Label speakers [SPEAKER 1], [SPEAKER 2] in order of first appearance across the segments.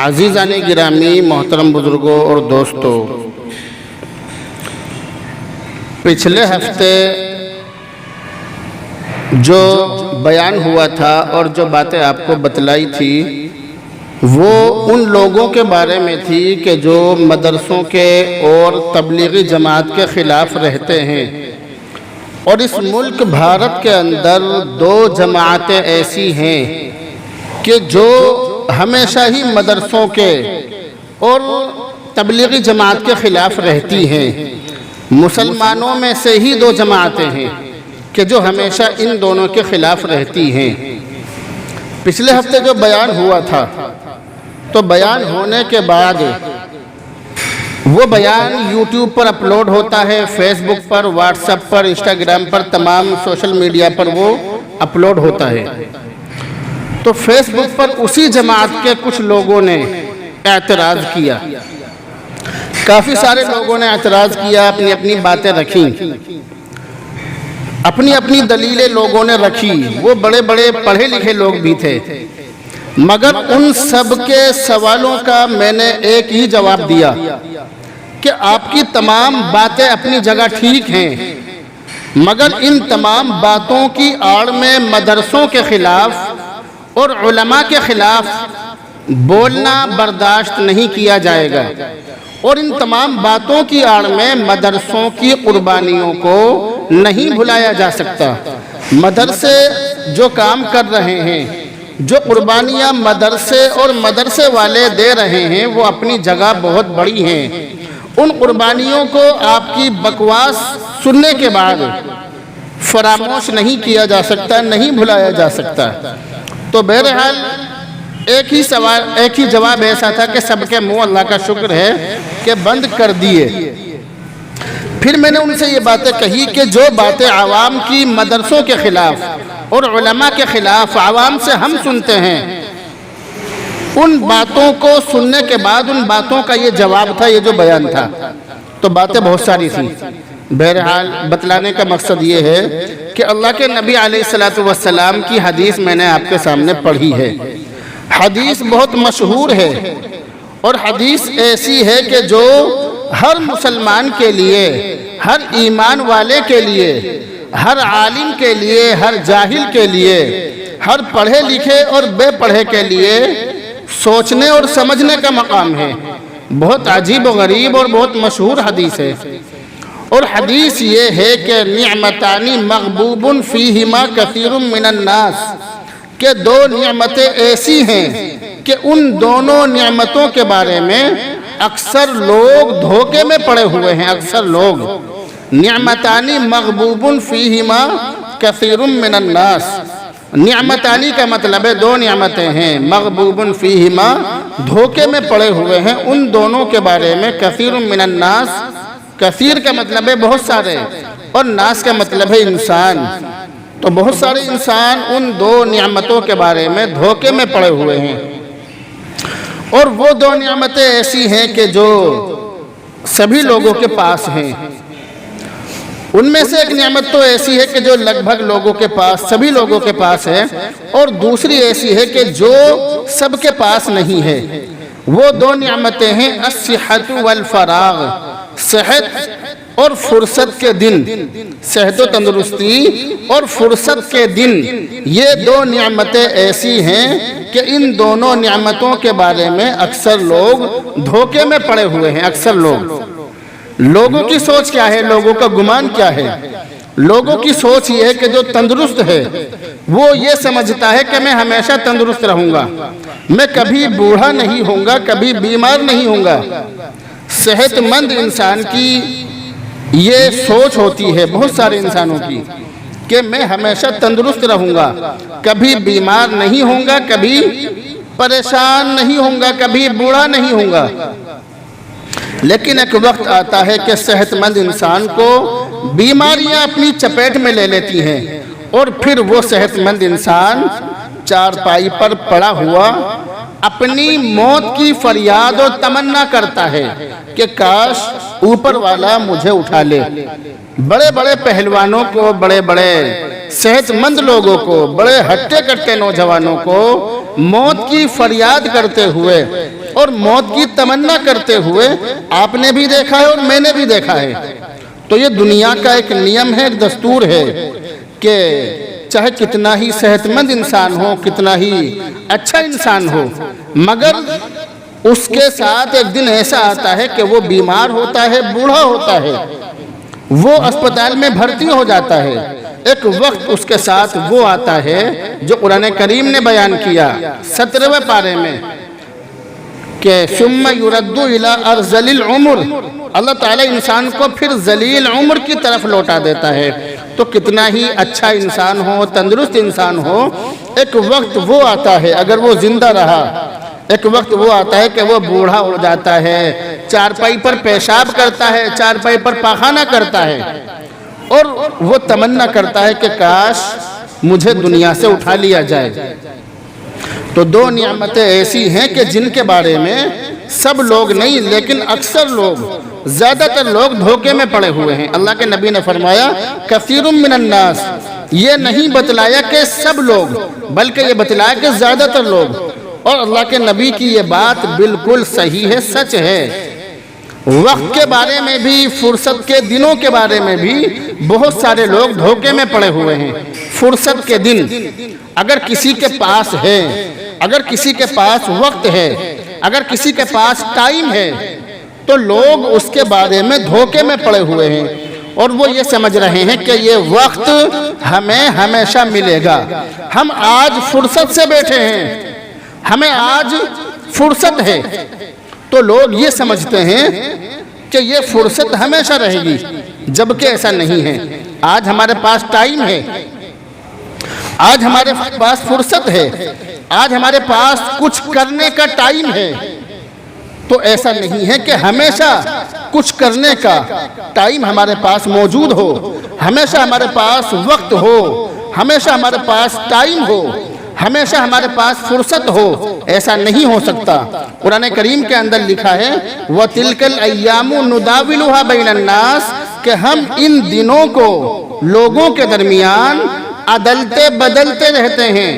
[SPEAKER 1] عزیزان گرامی، محترم بزرگوں اور دوستوں، پچھلے ہفتے جو بیان ہوا تھا اور جو باتیں آپ کو بتلائی تھی وہ ان لوگوں کے بارے میں تھی کہ جو مدرسوں کے اور تبلیغی جماعت کے خلاف رہتے ہیں، اور اس ملک بھارت کے اندر دو جماعتیں ایسی ہیں کہ جو ہمیشہ ہی مدرسوں کے اور تبلیغی جماعت کے خلاف رہتی ہیں۔ مسلمانوں میں سے ہی دو جماعتیں ہیں کہ جو ہمیشہ ان دونوں کے خلاف رہتی ہیں۔ پچھلے ہفتے جو بیان ہوا تھا تو بیان ہونے کے بعد وہ بیان یوٹیوب پر اپلوڈ ہوتا ہے، فیس بک پر، واٹس ایپ پر، انسٹاگرام پر، تمام سوشل میڈیا پر وہ اپلوڈ ہوتا ہے۔ تو فیس بک پر اسی جماعت کے کچھ لوگوں نے اعتراض کیا، کافی سارے لوگوں نے اعتراض کیا، اپنی اپنی باتیں رکھیں، اپنی اپنی دلیلیں لوگوں نے رکھی۔ وہ بڑے بڑے پڑھے لکھے لوگ بھی تھے، مگر ان سب کے سوالوں کا میں نے ایک ہی جواب دیا کہ آپ کی تمام باتیں اپنی جگہ ٹھیک ہیں، مگر ان تمام باتوں کی آڑ میں مدرسوں کے خلاف اور علماء کے خلاف بولنا برداشت نہیں کیا جائے گا، اور ان تمام باتوں کی آڑ میں مدرسوں کی قربانیوں کو نہیں بھلایا جا سکتا۔ مدرسے جو کام کر رہے ہیں، جو قربانیاں مدرسے اور مدرسے والے دے رہے ہیں، وہ اپنی جگہ بہت بڑی ہیں۔ ان قربانیوں کو آپ کی بکواس سننے کے بعد فراموش نہیں کیا جا سکتا، نہیں بھلایا جا سکتا۔ تو بہرحال ایک ہی جواب ایسا تھا کہ سب کے منہ اللہ کا شکر ہے کہ بند کر دیے۔ پھر میں نے ان سے یہ باتیں کہی کہ جو باتیں عوام کی مدرسوں کے خلاف اور علماء کے خلاف عوام سے ہم سنتے ہیں، ان باتوں کو سننے کے بعد ان باتوں کا یہ جواب تھا، یہ جو بیان تھا۔ تو باتیں بہت ساری تھیں۔ بہرحال بتلانے کا مقصد یہ ہے کہ اللہ کے نبی علیہ السلام کی حدیث میں نے آپ کے سامنے پڑھی ہے۔ حدیث بہت مشہور ہے، اور حدیث ایسی ہے کہ جو ہر مسلمان کے لیے، ہر ایمان والے کے لیے، ہر عالم کے لیے، ہر جاہل کے لیے، ہر پڑھے لکھے اور بے پڑھے کے لیے سوچنے اور سمجھنے کا مقام ہے۔ بہت عجیب و غریب اور بہت مشہور حدیث ہے، اور حدیث یہ ہے کہ نعمتان مغبوب فیہما کثیر من الناس، کہ دو نعمتیں ایسی ہیں کہ ان دونوں نعمتوں کے بارے میں اکثر لوگ دھوکے میں پڑے ہوئے ہیں۔ اکثر لوگ نعمتانی مغبوب فیہما کثیر من الناس، نعمتانی کا مطلب ہے دو نعمتیں ہیں، مغبوب فیہما دھوکے میں پڑے ہوئے ہیں ان دونوں کے بارے میں، کثیر من الناس، کثیر کا مطلب ہے بہت سارے، اور ناس کا مطلب ہے انسان۔ تو بہت سارے انسان ان دو نعمتوں کے بارے میں دھوکے میں پڑے ہوئے ہیں، اور وہ دو نعمتیں ایسی ہیں کہ جو سبھی لوگوں کے پاس ہیں۔ ان میں سے ایک نعمت تو ایسی ہے کہ جو لگ بھگ لوگوں کے پاس، سبھی لوگوں کے پاس ہے، اور دوسری ایسی ہے کہ جو سب کے پاس نہیں ہے۔ وہ دو نعمتیں ہیں الصحت والفراغ، صحت اور فرصت کے دن، صحت و تندرستی اور فرصت کے دن۔ یہ دو نعمتیں ایسی ہیں کہ ان دونوں نعمتوں کے بارے میں اکثر لوگ دھوکے میں پڑے ہوئے ہیں۔ اکثر لوگوں کی سوچ کیا ہے، لوگوں کا گمان کیا ہے؟ لوگوں کی سوچ یہ ہے کہ جو تندرست ہے وہ یہ سمجھتا ہے کہ میں ہمیشہ تندرست رہوں گا، میں کبھی بوڑھا نہیں ہوں گا، کبھی بیمار نہیں ہوں گا۔ صحت مند انسان کی یہ سوچ ہوتی ہے، بہت سارے انسانوں کی، کہ میں ہمیشہ تندرست رہوں گا، کبھی بیمار نہیں ہوں گا، کبھی پریشان نہیں ہوں گا، کبھی بوڑھا نہیں ہوں گا۔ لیکن ایک وقت آتا ہے کہ صحت مند انسان کو بیماریاں اپنی چپیٹ میں لے لیتی ہیں، اور پھر وہ صحت مند انسان چارپائی پر پڑا ہوا اپنی موت کی فریاد اور تمنا کرتا ہے کہ کاش اوپر والا مجھے اٹھا لے۔ بڑے بڑے پہلوانوں کو، بڑے بڑے صحت مند لوگوں کو، بڑے ہٹے کٹے نوجوانوں کو موت کی فریاد کرتے ہوئے اور موت کی تمنا کرتے ہوئے آپ نے بھی دیکھا ہے اور میں نے بھی دیکھا ہے۔ تو یہ دنیا کا ایک نیم ہے، ایک دستور ہے کہ چاہے کتنا ہی صحت مند انسان ہو، کتنا ہی اچھا انسان ہو، مگر اس کے ساتھ ایک دن ایسا آتا ہے کہ وہ بیمار ہوتا ہے، بوڑھا ہوتا ہے، وہ اسپتال میں بھرتی ہو جاتا ہے۔ ایک وقت اس کے ساتھ وہ آتا ہے جو قرآن کریم نے بیان کیا 17ویں پارے میں کہ ثم یرد الی ارذل العمر، اللہ تعالیٰ انسان کو پھر ذلیل عمر کی طرف لوٹا دیتا ہے۔ تو کتنا ہی اچھا انسان ہو، تندرست انسان ہو، ایک وقت وہ آتا ہے، اگر وہ زندہ رہا، ایک وقت وہ آتا ہے کہ وہ بوڑھا ہو جاتا ہے، چارپائی پر پیشاب کرتا ہے، چارپائی پر پاخانہ کرتا ہے، اور وہ تمنا کرتا ہے کہ کاش مجھے دنیا سے اٹھا لیا جائے۔ تو دو نعمتیں ایسی ہیں کہ جن کے بارے میں سب لوگ نہیں لیکن اکثر لوگ، زیادہ تر لوگ دھوکے میں پڑے ہوئے ہیں۔ اللہ کے نبی نے فرمایا کثیر من الناس، یہ نہیں بتلایا کہ سب لوگ، بلکہ یہ بتلایا کہ زیادہ تر لوگ، اور اللہ کے نبی کی یہ بات بالکل صحیح ہے، سچ ہے۔ وقت کے بارے میں بھی، فرصت کے دنوں کے بارے میں بھی بہت سارے لوگ دھوکے میں پڑے ہوئے ہیں۔ فرصت کے دن اگر کسی کے پاس ہے، اگر کسی کے پاس وقت ہے، اگر کسی کے پاس ٹائم ہے، تو لوگ اس کے بارے میں دھوکے میں پڑے ہوئے ہیں، اور وہ یہ سمجھ رہے ہیں کہ یہ وقت ہمیں ہمیشہ ملے گا۔ ہم آج فرصت سے بیٹھے ہیں، ہمیں آج فرصت ہے، تو لوگ یہ سمجھتے ہیں کہ یہ فرصت ہمیشہ رہے گی، جبکہ ایسا نہیں ہے۔ آج ہمارے پاس ٹائم ہے، آج ہمارے پاس فرصت ہے، آج ہمارے پاس کچھ کرنے کا ٹائم ہے، تو ایسا نہیں ہے کہ ہمیشہ کچھ کرنے کا ٹائم ہمارے پاس موجود ہو، ہمیشہ ہمارے پاس وقت ہو، ہمیشہ ہمارے پاس ٹائم ہو، ہمیشہ ہمارے پاس فرصت ہو، ایسا نہیں ہو سکتا۔ قرآن کریم کے اندر لکھا ہے وَتِلْكَ الْأَيَّامُ نُدَاوِلُهَا بَيْنَ النَّاسِ، کہ ہم ان دنوں کو لوگوں کے درمیان عدلتے بدلتے رہتے ہیں۔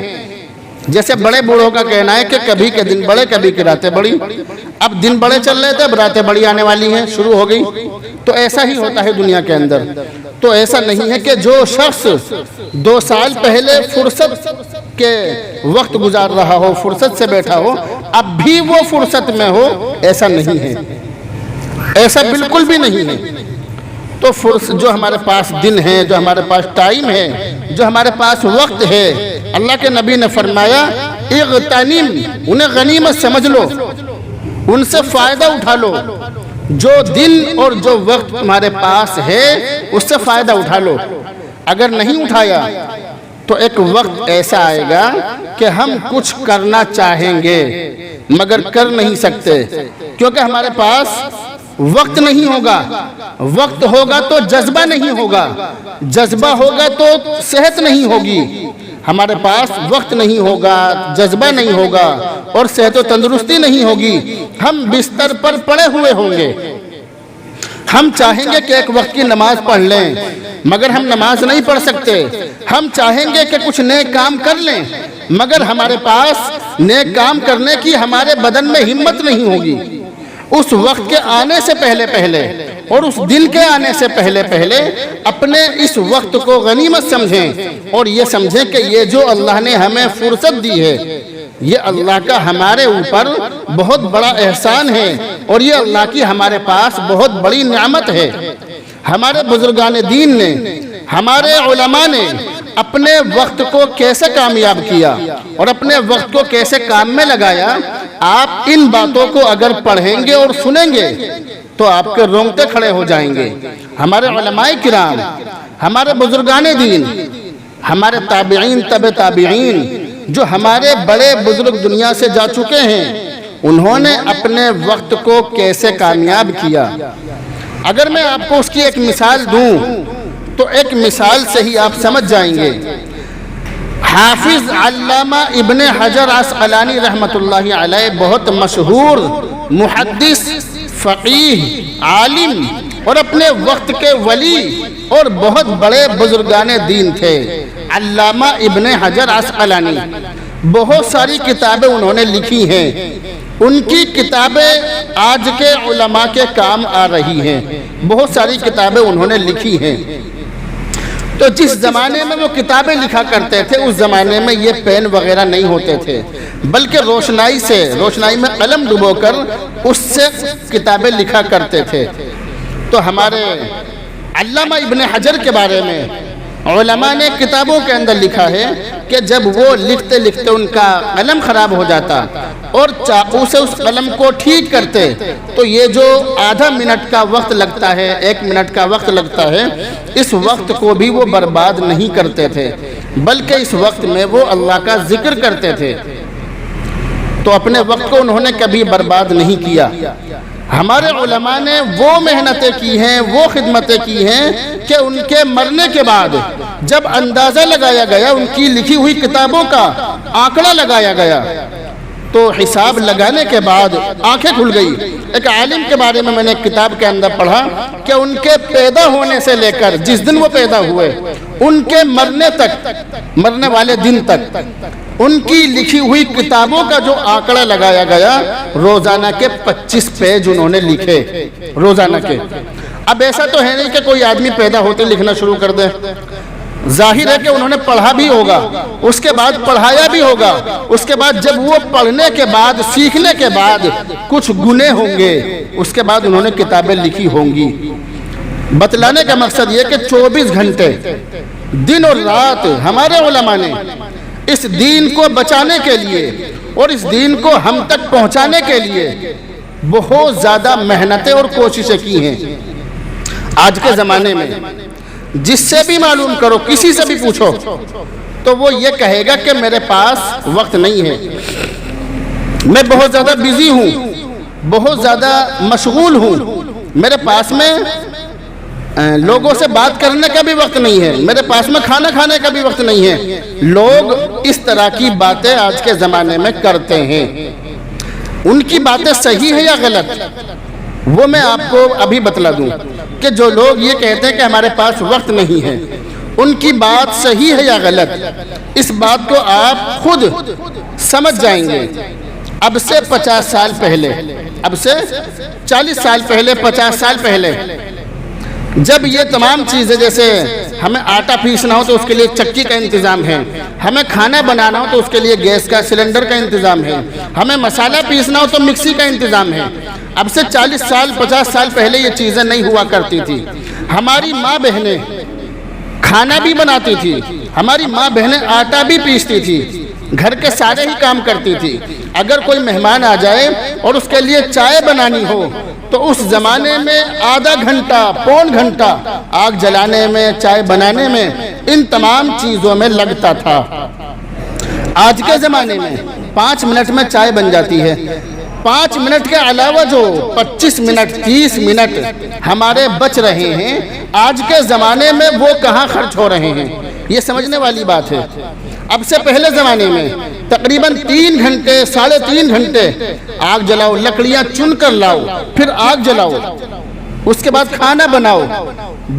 [SPEAKER 1] جیسے بڑے بوڑھوں کا کہنا ہے کہ کبھی کے دن بڑے، کبھی کی راتیں بڑی، اب دن بڑے چل رہے تھے، اب راتیں بڑی آنے والی ہیں، شروع ہو گئی۔ تو ایسا ہی ہوتا ہے دنیا کے اندر۔ تو ایسا نہیں ہے کہ جو شخص 2 سال پہلے فرصت کے وقت گزار رہا ہو، فرصت سے بیٹھا ہو، اب بھی وہ فرصت میں ہو، ایسا نہیں ہے، ایسا بالکل بھی نہیں ہے۔ تو جو ہمارے پاس دن ہے، جو ہمارے پاس ٹائم ہے، جو ہمارے پاس وقت ہے، اللہ کے نبی نے فرمایا اغتنم، انہیں غنیمت سمجھ لو، ان سے فائدہ اٹھا لو۔ جو دن اور جو وقت تمہارے پاس ہے اس سے فائدہ اٹھا لو۔ اگر نہیں اٹھایا تو ایک وقت ایسا آئے گا کہ ہم کچھ کرنا چاہیں گے مگر کر نہیں سکتے، کیونکہ ہمارے پاس وقت نہیں ہوگا۔ وقت ہوگا تو جذبہ نہیں ہوگا، جذبہ ہوگا تو صحت نہیں ہوگی۔ ہمارے پاس وقت نہیں ہوگا، جذبہ نہیں ہوگا، اور صحت و تندرستی نہیں ہوگی، ہم بستر پر پڑے ہوئے ہوں گے۔ ہم چاہیں گے کہ ایک وقت کی نماز پڑھ لیں مگر ہم نماز نہیں پڑھ سکتے۔ ہم چاہیں گے کہ کچھ نیک کام کر لیں مگر ہمارے پاس نیک کام کرنے کی ہمارے بدن میں ہمت نہیں ہوگی۔ اس وقت کے آنے سے پہلے پہلے اور اس دن کے آنے سے پہلے پہلے اپنے اس وقت کو غنیمت سمجھیں، اور یہ سمجھیں کہ یہ جو اللہ نے ہمیں فرصت دی ہے یہ اللہ کا ہمارے اوپر بہت بڑا احسان ہے، اور یہ اللہ کی ہمارے پاس بہت بڑی نعمت ہے۔ ہمارے بزرگان دین نے، ہمارے علماء نے اپنے وقت کو کیسے کامیاب کیا اور اپنے وقت کو کیسے کام میں لگایا، آپ ان باتوں کو اگر پڑھیں گے اور سنیں گے تو آپ کے رونگٹے کھڑے ہو جائیں گے۔ ہمارے علماء کرام، ہمارے بزرگان دین، ہمارے تابعین، تبع تابعین، جو ہمارے بڑے بزرگ دنیا سے جا چکے ہیں، انہوں نے اپنے وقت کو کیسے کامیاب کیا۔ اگر میں آپ کو اس کی ایک مثال دوں تو ایک مثال سے ہی آپ سمجھ جائیں گے۔ حافظ علامہ ابن حجر عسقلانی رحمۃ اللہ علیہ بہت مشہور محدث، فقیہ، عالم اور اپنے وقت کے ولی اور بہت بڑے بزرگان دین تھے۔ علامہ ابن حجر عسقلانی، بہت ساری کتابیں انہوں نے لکھی ہیں، ان کی کتابیں آج کے علماء کے کام آ رہی ہیں، بہت ساری کتابیں انہوں نے لکھی ہیں۔ تو جس زمانے میں وہ کتابیں لکھا کرتے تھے اس زمانے میں یہ پین وغیرہ نہیں ہوتے تھے، بلکہ روشنائی میں قلم ڈبو کر اس سے کتابیں لکھا کرتے تھے۔ تو ہمارے علامہ ابن حجر کے بارے میں علماء نے کتابوں کے اندر لکھا ہے کہ جب وہ لکھتے لکھتے ان کا قلم خراب ہو جاتا اور چاقو سے اس قلم کو ٹھیک کرتے تو یہ جو آدھا منٹ کا وقت لگتا ہے، 1 منٹ کا وقت لگتا ہے، اس وقت کو بھی وہ برباد نہیں کرتے تھے، بلکہ اس وقت میں وہ اللہ کا ذکر کرتے تھے۔ تو اپنے وقت کو انہوں نے کبھی برباد نہیں کیا۔ ہمارے علماء نے وہ محنتیں کی ہیں، وہ خدمتیں کی ہیں کہ ان کے مرنے کے بعد جب اندازہ لگایا گیا، ان کی لکھی ہوئی کتابوں کا آنکڑا لگایا گیا تو حساب لگانے کے بعد آنکھیں کھل گئی۔ ایک عالم کے بارے میں نے ایک کتاب کے اندر پڑھا کہ ان کے پیدا ہونے سے لے کر جس دن وہ پیدا ہوئے ان کے مرنے والے دن تک ان کی لکھی ہوئی کتابوں کا جو آنکڑا لگایا گیا، روزانہ کے 25 پیج انہوں نے لکھے، روزانہ کے۔ اب ایسا تو ہے نہیں کہ کوئی آدمی پیدا ہوتے لکھنا شروع کر دے، ظاہر ہے کہ انہوں نے پڑھا بھی ہوگا، اس کے بعد پڑھایا بھی ہوگا، اس کے بعد جب وہ پڑھنے کے بعد، سیکھنے کے بعد کچھ گنے ہوں گے، اس کے بعد انہوں نے کتابیں لکھی ہوں گی۔ بتلانے کا مقصد یہ کہ 24 گھنٹے دن اور رات ہمارے علماء نے اس دین کو بچانے کے لیے اور اس دین کو ہم تک پہنچانے کے لیے بہت زیادہ محنتیں اور کوششیں کی ہیں۔ آج کے زمانے میں جس سے بھی معلوم کرو، کسی سے بھی پوچھو تو وہ یہ کہے گا کہ میرے پاس وقت نہیں ہے، میں بہت زیادہ بزی ہوں، بہت زیادہ مشغول ہوں، میرے پاس میں لوگوں سے بات کرنے کا بھی وقت نہیں ہے، میرے پاس میں کھانا کھانے کا بھی وقت نہیں ہے۔ لوگ اس طرح کی باتیں آج کے زمانے میں کرتے ہیں۔ ان کی باتیں صحیح ہے یا غلط وہ میں آپ کو ابھی بتلا دوں کہ جو لوگ یہ کہتے ہیں کہ ہمارے پاس وقت نہیں ہے، ان کی بات صحیح ہے یا غلط، اس بات کو آپ خود سمجھ جائیں گے۔ اب سے 50 سال پہلے، اب سے 40 سال پہلے، 50 سال پہلے جب یہ تمام چیزیں، جیسے ہمیں آٹا پیسنا ہو تو اس کے لیے چکی کا انتظام ہے، ہمیں کھانا بنانا ہو تو اس کے لیے گیس کا سلنڈر کا انتظام ہے، ہمیں مسالہ پیسنا ہو تو مکسی کا انتظام ہے۔ اب سے 40 سال 50 سال پہلے یہ چیزیں نہیں ہوا کرتی تھی۔ ہماری ماں بہنیں کھانا بھی بناتی تھی، ہماری ماں بہنیں آٹا بھی پیستی تھی، گھر کے سارے ہی کام کرتی تھی۔ اگر کوئی مہمان آ جائے اور اس کے لیے چائے بنانی ہو تو اس زمانے میں آدھا گھنٹہ، پون گھنٹہ آگ جلانے میں، چائے بنانے میں، ان تمام چیزوں میں لگتا تھا۔ آج کے زمانے میں 5 منٹ میں چائے بن جاتی ہے۔ 5 منٹ کے علاوہ جو 25 منٹ 30 منٹ ہمارے بچ رہے ہیں آج کے زمانے میں، وہ کہاں خرچ ہو رہے ہیں؟ یہ سمجھنے والی بات ہے۔ اب سے پہلے زمانے میں تقریباً 3 گھنٹے 3.5 گھنٹے آگ جلاؤ، لکڑیاں چن کر لاؤ، پھر آگ جلاؤ، اس کے بعد کھانا بناؤ۔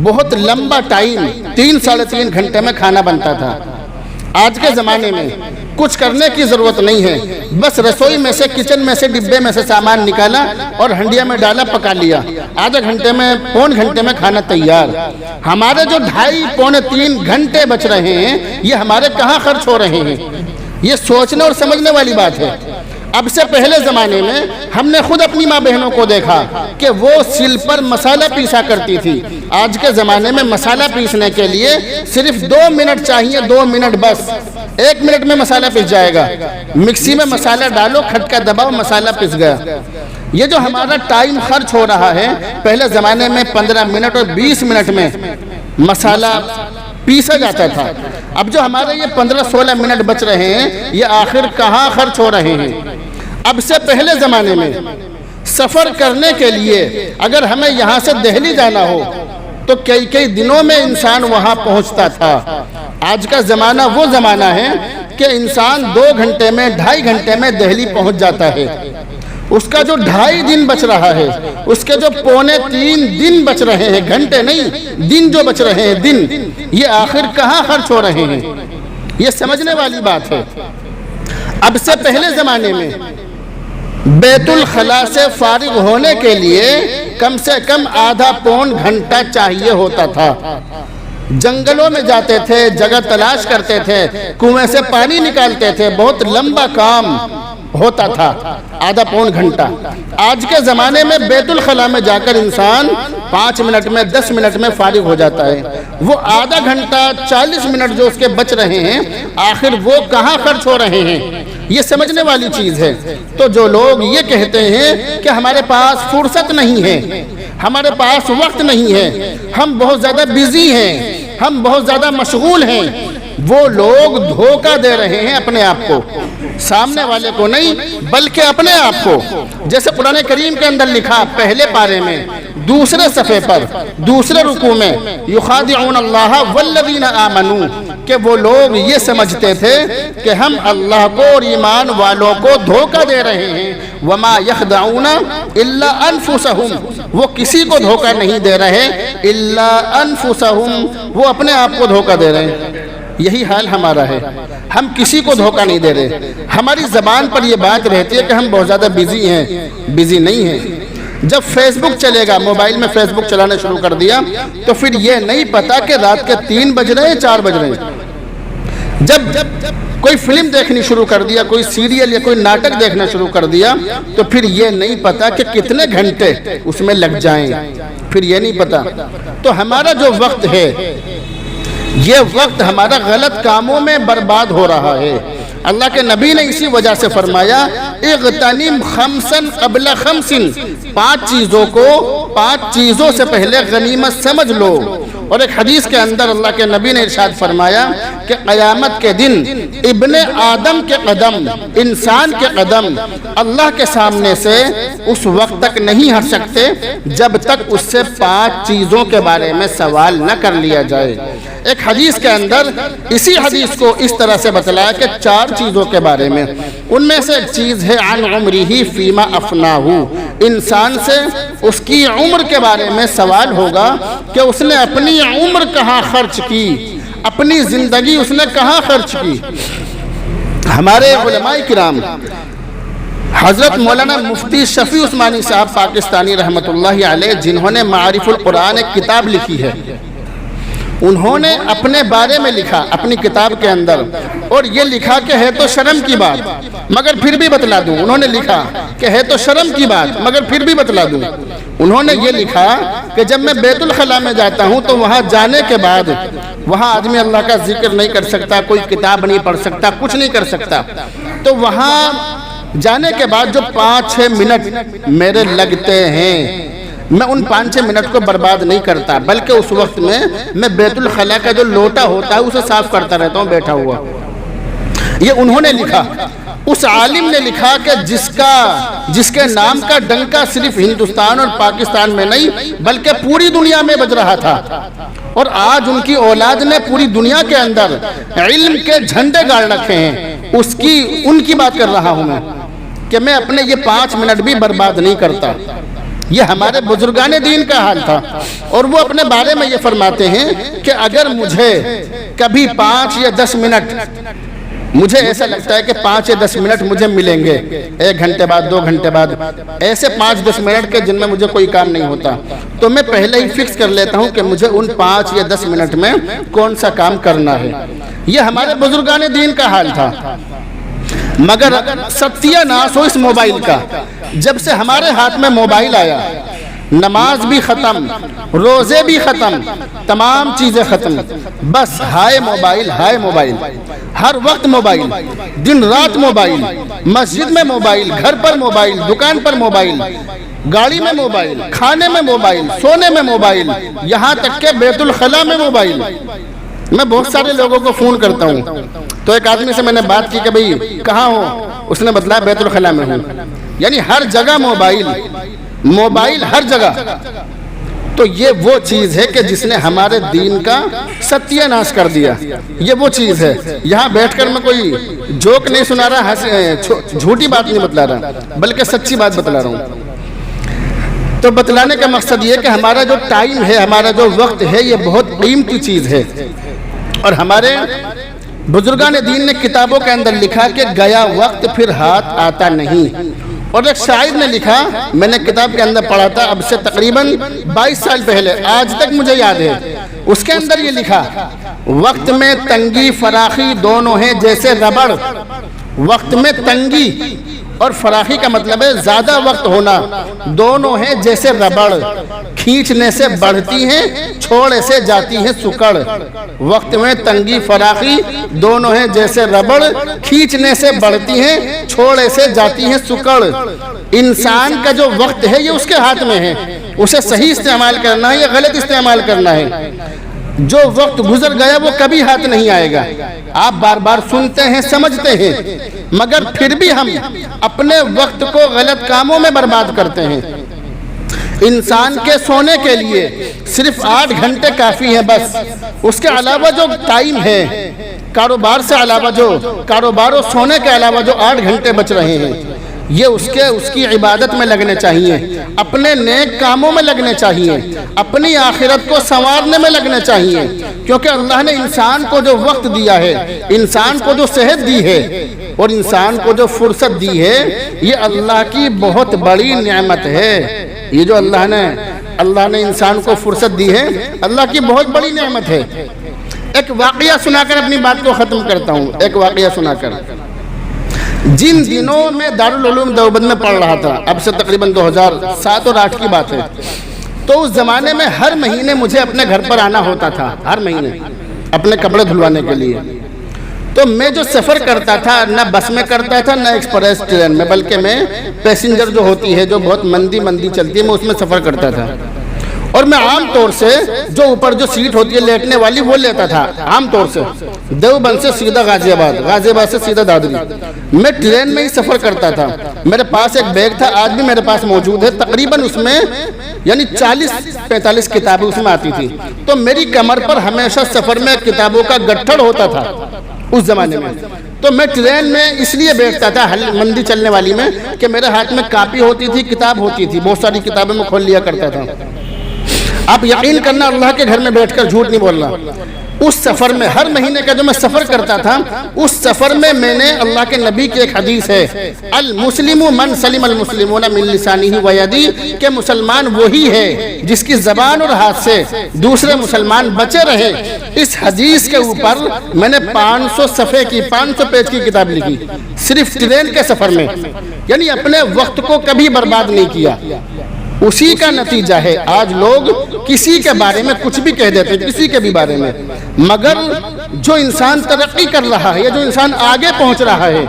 [SPEAKER 1] بہت لمبا ٹائم، 3.5 گھنٹے میں کھانا بنتا تھا۔ آج کے زمانے میں کچھ کرنے کی ضرورت نہیں ہے، بس رسوئی میں سے، کچن میں سے، ڈبے میں سے سامان نکالا اور ہنڈیا میں ڈالا، پکا لیا، آدھے گھنٹے میں، پون گھنٹے میں کھانا تیار۔ ہمارے جو 2.5 پونے 3 گھنٹے بچ رہے ہیں یہ ہمارے کہاں خرچ ہو رہے ہیں؟ یہ سوچنے اور سمجھنے والی بات ہے۔ اب سے پہلے زمانے میں ہم نے خود اپنی ماں بہنوں کو دیکھا کہ وہ سل پر مسالہ پیسا کرتی تھی۔ آج کے زمانے میں مسالہ پیسنے کے لیے صرف 2 منٹ چاہیے، 2 منٹ بس، 1 منٹ میں مسالہ پس جائے گا۔ مکسی میں مسالہ ڈالو، کھٹکا دباؤ، مسالہ پس گیا۔ یہ جو ہمارا ٹائم خرچ ہو رہا ہے، پہلے زمانے میں 15 منٹ اور 20 منٹ میں مسالہ پیسا جاتا تھا۔ اب جو ہمارے یہ 15-16 منٹ بچ رہے ہیں یہ آخر کہاں خرچ ہو رہے ہیں؟ اب سے پہلے زمانے میں سفر کرنے کے لیے اگر ہمیں یہاں سے دہلی جانا ہو تو کئی دنوں میں انسان وہاں پہنچتا تھا۔ آج کا زمانہ وہ زمانہ ہے کہ انسان 2 گھنٹے میں، 2.5 گھنٹے میں دہلی پہنچ جاتا ہے۔ اس کا جو 2.5 دن بچ رہا ہے، اس کے جو 2.25 دن بچ رہے ہیں، گھنٹے نہیں، دن جو بچ رہے ہیں، دن، یہ آخر کہاں خرچ ہو رہے ہیں؟ یہ سمجھنے والی بات ہے۔ اب سے پہلے زمانے میں بیت الخلاء سے فارغ ہونے کے لیے کم سے کم آدھا پون گھنٹہ چاہیے ہوتا تھا۔ جنگلوں میں جاتے تھے، جگہ تلاش کرتے تھے، کنویں سے پانی نکالتے تھے، بہت لمبا کام ہوتا تھا، آدھا پون گھنٹہ۔ آج کے زمانے میں بیت الخلاء میں جا کر انسان 5 منٹ میں 10 منٹ میں فارغ ہو جاتا ہے۔ وہ آدھا گھنٹہ 40 منٹ جو اس کے بچ رہے ہیں، آخر وہ کہاں خرچ ہو رہے ہیں؟ یہ سمجھنے والی چیز ہے۔ تو جو لوگ یہ کہتے ہیں کہ ہمارے پاس فرصت نہیں ہے، ہمارے پاس وقت نہیں ہے، ہم بہت زیادہ بیزی ہیں، ہم بہت زیادہ مشغول ہیں، وہ لوگ دھوکہ دے رہے ہیں اپنے آپ کو، سامنے والے کو نہیں بلکہ اپنے آپ کو۔ جیسے قرآن کریم کے اندر لکھا پہلے پارے میں دوسرے صفحے پر دوسرے رکوع میں، یخادعون اللہ والذین آمنوا، کہ وہ لوگ یہ سمجھتے تھے کہ ہم اللہ کو اور ایمان والوں کو دھوکہ دے رہے ہیں۔ وما یخدعون الا انفسهم، وہ کسی کو دھوکہ نہیں دے رہے، الا انفسهم، وہ اپنے آپ کو دھوکہ دے رہے ہیں۔ یہی حال ہمارا ہے، ہم کسی کو دھوکہ نہیں دے رہے۔ ہماری زبان پر یہ بات رہتی ہے کہ ہم بہت زیادہ بیزی ہیں، بیزی نہیں ہیں۔ جب فیس بک چلے گا، موبائل میں فیس بک چلانا شروع کر دیا تو پھر یہ نہیں پتا کہ رات کے 3 بج رہے ہیں 4 بج رہے ہیں۔ جب کوئی فلم دیکھنی شروع کر دیا، کوئی سیریل یا کوئی ناٹک دیکھنا شروع کر دیا تو پھر یہ نہیں پتا کہ کتنے گھنٹے اس میں لگ جائیں، پھر یہ نہیں پتا۔ تو ہمارا جو وقت ہے، یہ وقت ہمارا غلط کاموں میں برباد ہو رہا ہے۔ اللہ کے نبی نے اسی وجہ سے فرمایا اغتنم خمسا قبل خمس، 5 چیزوں کو 5 چیزوں سے پہلے غنیمت سمجھ لو۔ اور ایک حدیث کے اندر اللہ کے نبی نے ارشاد فرمایا کہ قیامت کے دن ابن آدم کے قدم، انسان کے قدم اللہ کے سامنے سے اس وقت تک نہیں ہٹ سکتے جب تک اس سے 5 چیزوں کے بارے میں سوال نہ کر لیا جائے۔ ایک حدیث کے اندر اسی حدیث کو اس طرح سے بتلایا کہ 4 چیزوں کے بارے میں، ان میں سے ایک چیز ہے عن عمرہ فیما افناہ، انسان سے اس کی عمر کے بارے میں سوال ہوگا کہ اس نے اپنی عمر کہاں خرچ کی، اپنی زندگی اس نے کہاں خرچ کی۔ ہمارے علماء کرام حضرت مولانا مفتی شفیع عثمانی صاحب پاکستانی رحمۃ اللہ علیہ، جنہوں نے معارف القرآن ایک کتاب لکھی ہے، انہوں نے اپنے بارے میں لکھا اپنی کتاب کے اندر، اور یہ لکھا کہ ہے تو شرم کی بات مگر پھر بھی بتلا دوں۔ انہوں نے لکھا کہ ہے تو شرم کی بات مگر پھر بھی بتلا دوں۔ انہوں نے یہ لکھا کہ جب میں بیت الخلاء میں جاتا ہوں تو وہاں جانے کے بعد وہاں آدمی اللہ کا ذکر نہیں کر سکتا، کوئی کتاب نہیں پڑھ سکتا، کچھ نہیں کر سکتا۔ تو وہاں جانے کے بعد جو 5-6 منٹ میرے لگتے ہیں، میں ان 5-6 منٹ کو برباد نہیں کرتا، بلکہ اس وقت میں بیت الخلاء کا جو لوٹا ہوتا ہے اسے صاف کرتا رہتا ہوں بیٹھا ہوا۔ یہ انہوں نے لکھا۔ اس عالم نے لکھا کہ جس کے نام کا ڈنکا صرف ہندوستان اور پاکستان میں نہیں بلکہ پوری دنیا میں بج رہا تھا، اور آج ان کی اولاد نے پوری دنیا کے اندر علم کے جھنڈے گاڑ رکھے ہیں، ان کی بات کر رہا ہوں میں کہ میں اپنے یہ 5 منٹ بھی برباد نہیں کرتا۔ یہ ہمارے بزرگان دین کا حال تھا، اور وہ اپنے بارے میں یہ فرماتے ہیں کہ اگر مجھے کبھی 5 یا 10 منٹ، مجھے ایسا لگتا ہے کہ 5 یا 10 منٹ مجھے ملیں گے 1 گھنٹے بعد 2 گھنٹے بعد، ایسے 5-10 منٹ کے جن میں مجھے کوئی کام نہیں ہوتا، تو میں پہلے ہی فکس کر لیتا ہوں کہ مجھے ان 5 یا 10 منٹ میں کون سا کام کرنا ہے۔ یہ ہمارے بزرگان دین کا حال تھا۔ مگر ستیہ ناس ہو اس موبائل کا، جب سے ہمارے ہاتھ میں موبائل آیا، نماز بھی ختم، روزے بھی ختم، تمام چیزیں ختم، بس ہائے موبائل، ہائے موبائل، ہر وقت موبائل، دن رات موبائل، مسجد میں موبائل، گھر پر موبائل، دکان پر موبائل، گاڑی میں موبائل، کھانے میں موبائل، سونے میں موبائل، یہاں تک کہ بیت الخلاء میں موبائل۔ میں بہت سارے لوگوں کو فون کرتا ہوں، تو ایک آدمی سے میں نے بات کی کہ بھئی کہاں ہو، اس نے بتلایا بیت الخلاء میں ہوں۔ یعنی ہر جگہ موبائل، موبائل ہر جگہ۔ تو یہ وہ چیز ہے کہ جس نے ہمارے دین کا ستیہ ناش کر دیا. یہ وہ چیز ہے. یہاں بیٹھ کر میں کوئی جوک نہیں سنا رہا, جھوٹی بات نہیں بتلا رہا, بلکہ سچی بات بتلا رہا ہوں. تو بتلانے کا مقصد یہ کہ ہمارا جو ٹائم ہے, ہمارا جو وقت ہے, یہ بہت قیمتی چیز ہے. اور ہمارے بزرگان دین نے کتابوں کے اندر لکھا کہ گیا وقت پھر ہاتھ آتا نہیں. اور ایک شاعر نے لکھا, میں نے کتاب کے اندر پڑھا تھا اب سے تقریباً 22 سال پہلے, آج تک مجھے یاد ہے. اس کے اندر یہ لکھا, وقت میں تنگی فراخی دونوں ہیں جیسے ربڑ. وقت میں تنگی اور فراخی کا مطلب ہے زیادہ وقت ہونا, دونوں ہیں جیسے ربڑ, کھینچنے سے بڑھتی ہیں چھوڑے سے جاتی ہیں سکڑ. وقت میں تنگی فراخی دونوں ہیں جیسے ربڑ, کھینچنے سے بڑھتی ہیں چھوڑے سے جاتی ہیں سکڑ. انسان کا جو وقت ہے یہ اس کے ہاتھ میں ہے, اسے صحیح استعمال کرنا ہے یا غلط استعمال کرنا ہے. جو وقت گزر گیا وہ کبھی ہاتھ نہیں آئے گا. آپ بار بار سنتے ہیں, سمجھتے ہیں, مگر پھر بھی ہم اپنے وقت کو غلط کاموں میں برباد کرتے ہیں. انسان کے سونے کے لیے صرف 8 گھنٹے کافی ہیں بس. اس کے علاوہ جو ٹائم ہے, کاروبار سے علاوہ جو کاروبار و سونے کے علاوہ جو 8 گھنٹے بچ رہے ہیں, یہ اس کی عبادت میں لگنے چاہیے, اپنے نیک کاموں میں لگنے چاہیے, اپنی آخرت کو سنوارنے میں لگنے چاہیے. کیونکہ اللہ نے انسان کو جو وقت دیا ہے, انسان کو جو صحت دی ہے اور انسان کو جو فرصت دی ہے, یہ اللہ کی بہت بڑی نعمت ہے. یہ جو اللہ نے انسان کو فرصت دی ہے, اللہ کی بہت بڑی نعمت ہے. ایک واقعہ سنا کر اپنی بات کو ختم کرتا ہوں. ایک واقعہ سنا کر, جن دنوں میں دارالعلوم دیوبند میں پڑھ رہا تھا, اب سے تقریباً 2007 اور 2008 کی بات ہے, تو اس زمانے میں ہر مہینے مجھے اپنے گھر پر آنا ہوتا تھا, ہر مہینے اپنے کپڑے دھلوانے کے لیے. تو میں جو سفر کرتا تھا نہ بس میں کرتا تھا نہ ایکسپریس ٹرین میں, بلکہ میں پیسنجر جو ہوتی ہے جو بہت مندی چلتی ہے, میں اس میں سفر کرتا تھا. اور میں عام طور سے جو اوپر جو سیٹ ہوتی ہے لیٹنے والی وہ لیتا تھا. عام طور سے دیوبند سے سیدھا غازی آباد سے سیدھا دادری, میں ٹرین میں ہی سفر کرتا تھا. میرے پاس ایک بیگ تھا, آج بھی میرے پاس موجود ہے, تقریباً اس میں یعنی 40-45 کتابیں اس میں آتی تھی. تو میری کمر پر ہمیشہ سفر میں کتابوں کا گٹھڑ ہوتا تھا اس زمانے میں. تو میں ٹرین میں اس لیے بیٹھتا تھا مندی چلنے والی میں کہ میرے ہاتھ میں کاپی ہوتی تھی, کتاب ہوتی تھی, بہت ساری کتابیں میں کھول لیا کرتا تھا. آپ یقین کرنا, اللہ کے گھر میں بیٹھ کر جھوٹ نہیں بولنا, اس سفر میں ہر مہینے کا جو میں سفر کرتا تھا, اس سفر میں میں نے اللہ کے نبی کی ایک حدیث ہے, المسلم من سلم المسلمون من لسانہ و یدہ, کہ مسلمان وہی ہے جس کی زبان اور ہاتھ سے دوسرے مسلمان بچے رہے. اس حدیث کے اوپر میں نے 500 صفحے کی 500 پیج کی کتاب لکھی صرف ٹرین کے سفر میں. یعنی اپنے وقت کو کبھی برباد نہیں کیا. اسی کا نتیجہ ہے آج لوگ کسی کے بارے میں کچھ بھی کہہ دیتے ہیں, کسی کے بھی بارے میں, مگر جو انسان ترقی کر رہا ہے یا جو انسان آگے پہنچ رہا ہے,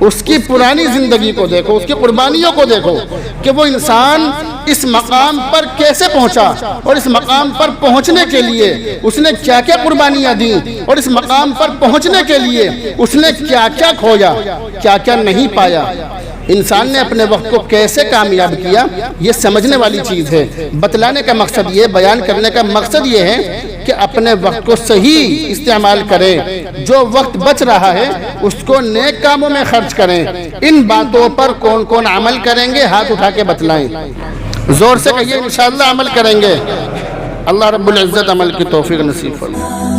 [SPEAKER 1] اس کی پرانی زندگی کو دیکھو, اس کی قربانیوں کو دیکھو کہ وہ انسان اس مقام پر کیسے پہنچا, اور اس مقام پر پہنچنے کے لیے اس نے کیا کیا قربانیاں دیں, اور اس مقام پر پہنچنے کے لیے اس نے کیا کیا کھویا, کیا کیا نہیں پایا. انسان نے اپنے وقت کو کیسے کامیاب کیا, یہ سمجھنے والی چیز ہے. بتلانے کا مقصد یہ, بیان کرنے کا مقصد یہ ہے کہ اپنے وقت کو صحیح استعمال کریں. جو وقت بچ رہا ہے اس کو نیک کاموں میں خرچ کریں. ان باتوں پر کون کون عمل کریں گے, ہاتھ اٹھا کے بتلائیں, زور سے کہیے انشاءاللہ عمل کریں گے. اللہ رب العزت عمل کی توفیق نصیب فرمائے.